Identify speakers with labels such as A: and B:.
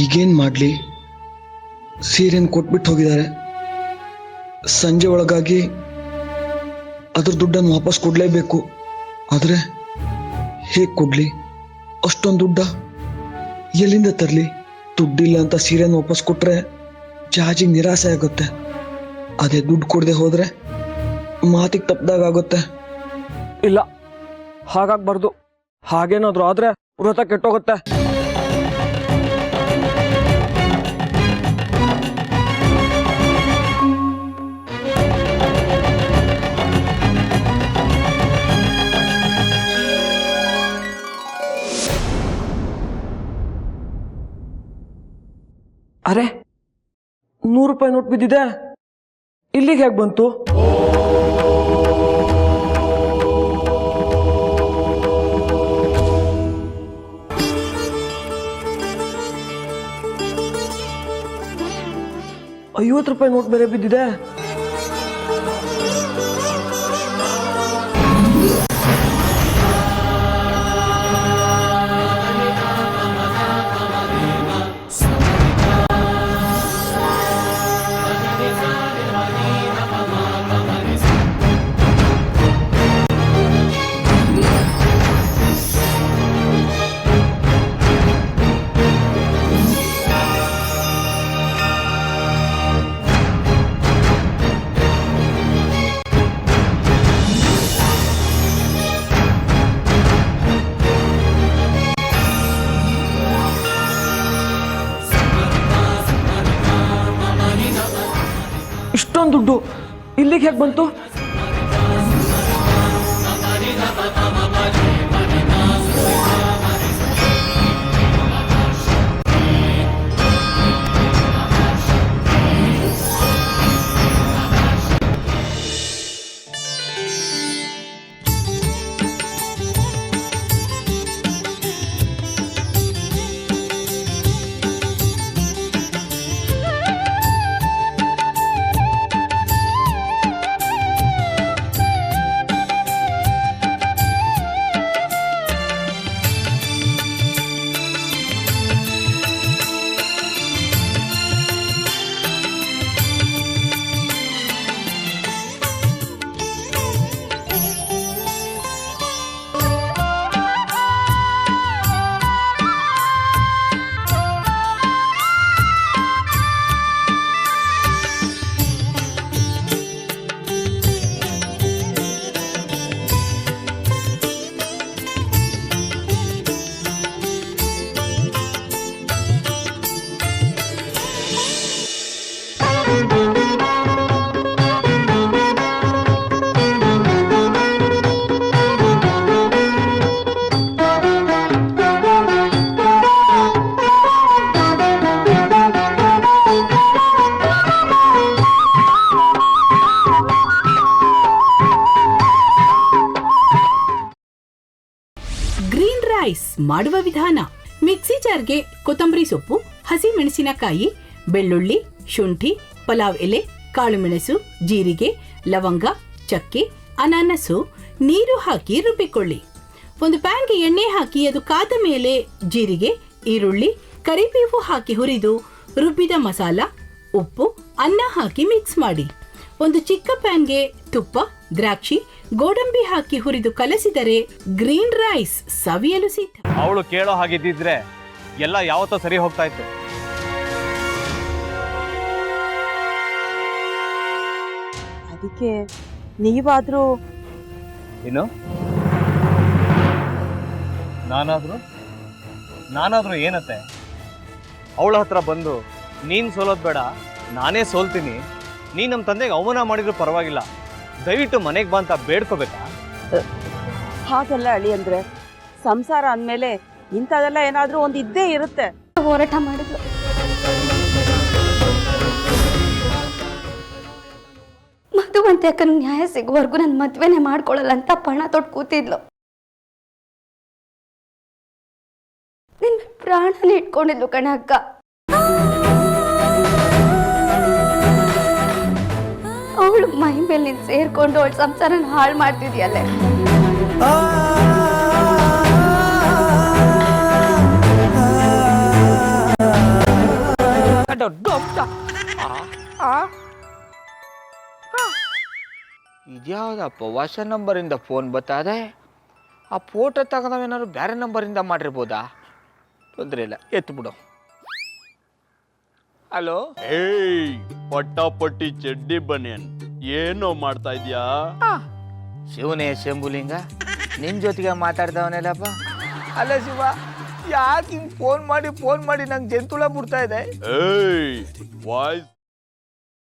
A: ಈಗೇನು ಮಾಡಲಿ? ಸೀರೆನ ಕೊಟ್ಬಿಟ್ಟು ಹೋಗಿದ್ದಾರೆ. ಸಂಜೆ ಒಳಗಾಗಿ ಅದ್ರ ದುಡ್ಡನ್ನು ವಾಪಸ್ ಕೊಡಲೇಬೇಕು. ಆದರೆ ಹೇಗೆ ಕೊಡಲಿ? ಅಷ್ಟೊಂದು ದುಡ್ಡ ಎಲ್ಲಿಂದ ತರಲಿ? ದುಡ್ಡಿಲ್ಲ ಅಂತ ಸೀರೆನ ವಾಪಸ್ ಕೊಟ್ರೆ ಜಾಜಿಗೆ ನಿರಾಸೆ ಆಗುತ್ತೆ. ಅದೇ ದುಡ್ಡು ಕೊಡದೆ ಹೋದ್ರೆ ಮಾತಿಗೆ ತಪ್ಪದಾಗ ಆಗುತ್ತೆ.
B: ಇಲ್ಲ, ಹಾಗಾಗ್ಬಾರ್ದು. ಹಾಗೇನಾದ್ರು ಆದ್ರೆ ವ್ರತ ಕೆಟ್ಟೋಗುತ್ತೆ. ಅರೆ, 100 ರೂಪಾಯಿ ನೋಟ್ ಬಿದ್ದಿದೆ. ಇಲ್ಲಿಗೆ ಹೇಗೆ ಬಂತು? ₹50 ನೋಟ್ ಬೇರೆ ಬಿದ್ದಿದೆ. ಇಷ್ಟೊಂದು ದುಡ್ಡು ಇಲ್ಲಿಗೆ ಹೇಗೆ ಬಂತು?
C: ಗ್ರೀನ್ ರೈಸ್ ಮಾಡುವ ವಿಧಾನ: ಮಿಕ್ಸಿ ಜಾರ್ಗೆ ಕೊತ್ತಂಬರಿ ಸೊಪ್ಪು, ಹಸಿ ಮೆಣಸಿನಕಾಯಿ, ಬೆಳ್ಳುಳ್ಳಿ, ಶುಂಠಿ, ಪಲಾವ್ ಎಲೆ, ಕಾಳುಮೆಣಸು, ಜೀರಿಗೆ, ಲವಂಗ, ಚಕ್ಕೆ, ಅನಾನಸು, ನೀರು ಹಾಕಿ ರುಬ್ಬಿಕೊಳ್ಳಿ. ಒಂದು ಪ್ಯಾನ್ಗೆ ಎಣ್ಣೆ ಹಾಕಿ ಅದು ಕಾದ ಮೇಲೆ ಜೀರಿಗೆ, ಈರುಳ್ಳಿ, ಕರಿಬೇವು ಹಾಕಿ ಹುರಿದು ರುಬ್ಬಿದ ಮಸಾಲ, ಉಪ್ಪು, ಅನ್ನ ಹಾಕಿ ಮಿಕ್ಸ್ ಮಾಡಿ. ಒಂದು ಚಿಕ್ಕ ಪ್ಯಾನ್ಗೆ ತುಪ್ಪ, ದ್ರಾಕ್ಷಿ, ಗೋಡಂಬಿ ಹಾಕಿ ಹುರಿದು ಕಲಸಿದರೆ ಗ್ರೀನ್ ರೈಸ್ ಸವಿಯಲು ಸಿದ್ಧ.
D: ಅವಳು ಕೇಳೋ ಹಾಗಿದ್ದಿದ್ರೆ ಎಲ್ಲ ಯಾವತ್ತೋ ಸರಿ ಹೋಗ್ತಾ ಇತ್ತು.
E: ಅದಕ್ಕೆ ನೀವಾದ್ರೂ
D: ಏನು? ನಾನಾದ್ರೂ ಏನತ್ತೆ? ಅವಳ ಹತ್ರ ಬಂದು ನೀನು ಸೋಲೋದು ಬೇಡ, ನಾನೇ ಸೋಲ್ತೀನಿ, ನೀನು ನಮ್ಮ ತಂದೆಗೆ ಅವಮಾನ ಮಾಡಿದ್ರು ಪರವಾಗಿಲ್ಲ, ದಯವಿಟ್ಟು ಮನೆಗೆ ಬಾ ಅಂತ ಬೇಡ್ಕೋಬೇಕಾ?
E: ಹಾಗೆಲ್ಲ ಅಳಿ ಅಂದ್ರೆ ಸಂಸಾರ ಅಂದಮೇಲೆ ಇಂಥದೆಲ್ಲ ಏನಾದ್ರೂ ಒಂದು ಇದ್ದೇ ಇರುತ್ತೆ.
F: ಹೋರಾಟ ಮಾಡಿದ್ಲು. ಮಧುವಂತೆ ಅಕ್ಕನ ನ್ಯಾಯ ಸಿಗುವವರೆಗೂ ನನ್ನ ಮದ್ವೆನೇ ಮಾಡ್ಕೊಳ್ಳಲ್ಲ ಅಂತ ಪಣ ತೊಟ್ಟು ಕೂತಿದ್ಲು. ನಿನ್ನ ಪ್ರಾಣನೇ ಇಟ್ಕೊಂಡಿದ್ಲು ಕಣ ಅಕ್ಕ. ಅವಳು ಮೈ ಮೇಲೆ ನೀನು ಸೇರ್ಕೊಂಡು ಅವಳ ಸಂಸಾರನ ಹಾಳು ಮಾಡ್ತಿದ್ಯಲ್ಲೇ.
G: ಇದ್ಯಾವುದಪ್ಪ ಹೊಸ ನಂಬರಿಂದ ಫೋನ್ ಬರ್ತದೆ. ಆ ಫೋಟೋ ತಗೊಂಡವೇನಾದ್ರು ಬೇರೆ ನಂಬರಿಂದ ಮಾಡಿರ್ಬೋದಾ? ತೊಂದರೆ ಇಲ್ಲ, ಎತ್ತು ಬಿಡು. ಹಲೋ,
H: ಏಯ್ ಪಟ್ಟಾಪಟ್ಟಿ ಚಡ್ಡಿ ಬನಿಯನ್, ಏನೋ ಮಾಡ್ತಾ ಇದ್ಯಾ?
G: ಶಿವನೇ ಶಂಭುಲಿಂಗ, ನಿನ್ನ ಜೊತೆಗೆ ಮಾತಾಡ್ದವನೇಲಪ್ಪ. ಅಲ್ಲ ಶಿವ, ಯಾಕೆ ಹಿಂಗೆ ಫೋನ್ ಮಾಡಿ ನಂಗೆ ಜಂತುಳ ಬಿಡ್ತಾ ಇದೆ?
H: ಏಯ್ ವಾಯ್ಸ್